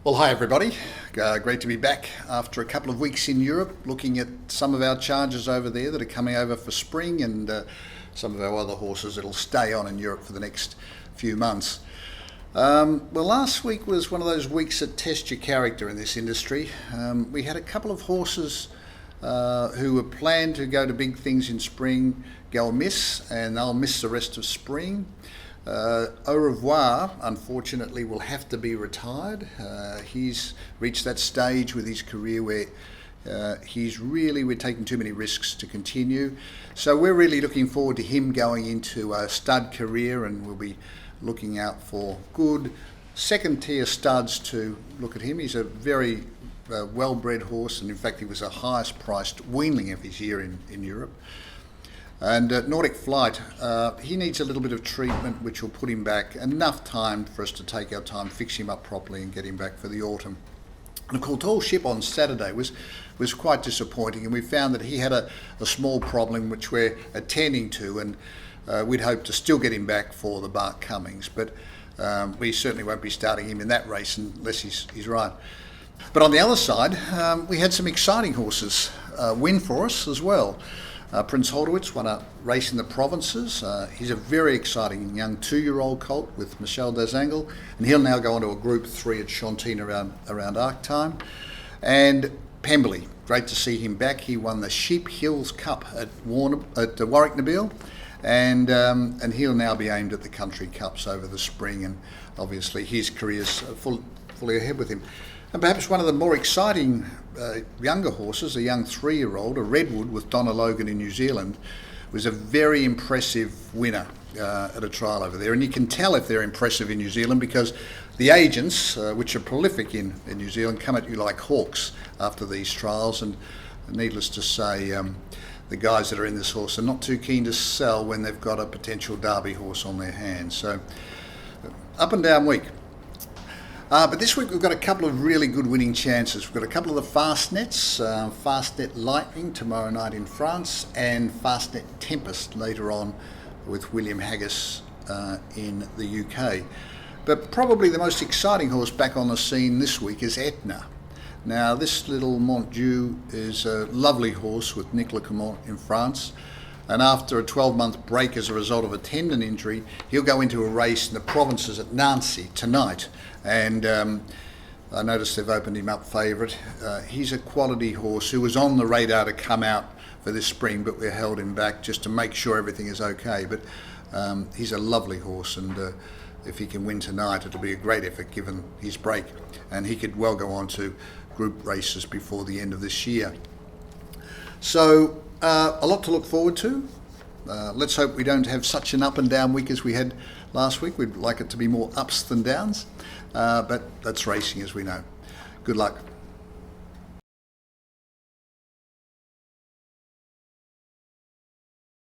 Well, hi everybody. Great to be back after a couple of weeks in Europe, looking at some of our chargers over there that are coming over for spring, and some of our other horses that'll stay on in Europe for the next few months. Well, last week was one of those weeks that test your character in this industry. We had a couple of horses who were planned to go to big things in spring go amiss, and they'll miss the rest of spring. Au Revoir, unfortunately, will have to be retired. He's reached that stage with his career where we're taking too many risks to continue. So we're really looking forward to him going into a stud career, and we'll be looking out for good second-tier studs to look at him. He's a very well-bred horse, and in fact he was the highest-priced weanling of his year in Europe. And Nordic Flight, he needs a little bit of treatment which will put him back enough time for us to take our time, fix him up properly and get him back for the autumn. And of course, Tall Ship on Saturday was quite disappointing, and we found that he had a small problem which we're attending to, and we'd hope to still get him back for the Bart Cummings, but we certainly won't be starting him in that race unless he's right. But on the other side, we had some exciting horses win for us as well. Prince Holdowitz won a race in the provinces. He's a very exciting young 2-year-old colt with Michel Desangle, and he'll now go on to a Group 3 at Chantine around Arc time. And Pemberley, great to see him back. He won the Sheep Hills Cup at Warwick Nabil, and he'll now be aimed at the Country Cups over the spring, and obviously his career's fully ahead with him. And perhaps one of the more exciting younger horses, a young 3-year-old, a Redwood with Donna Logan in New Zealand, was a very impressive winner at a trial over there. And you can tell if they're impressive in New Zealand because the agents, which are prolific in New Zealand, come at you like hawks after these trials. And needless to say, the guys that are in this horse are not too keen to sell when they've got a potential Derby horse on their hands. So, up and down week. But this week we've got a couple of really good winning chances. We've got a couple of the Fastnets, Fastnet Lightning tomorrow night in France, and Fastnet Tempest later on with William Haggis in the UK. But probably the most exciting horse back on the scene this week is Etna. Now this little Montdieu is a lovely horse with Nicolas Camont in France. And after a 12-month break as a result of a tendon injury, he'll go into a race in the provinces at Nancy tonight. And I noticed they've opened him up favourite. He's a quality horse who was on the radar to come out for this spring, but we held him back just to make sure everything is okay. But he's a lovely horse, and if he can win tonight, it'll be a great effort given his break. And he could well go on to group races before the end of this year. So, a lot to look forward to. Let's hope we don't have such an up and down week as we had last week. We'd like it to be more ups than downs, but that's racing, as we know. Good luck.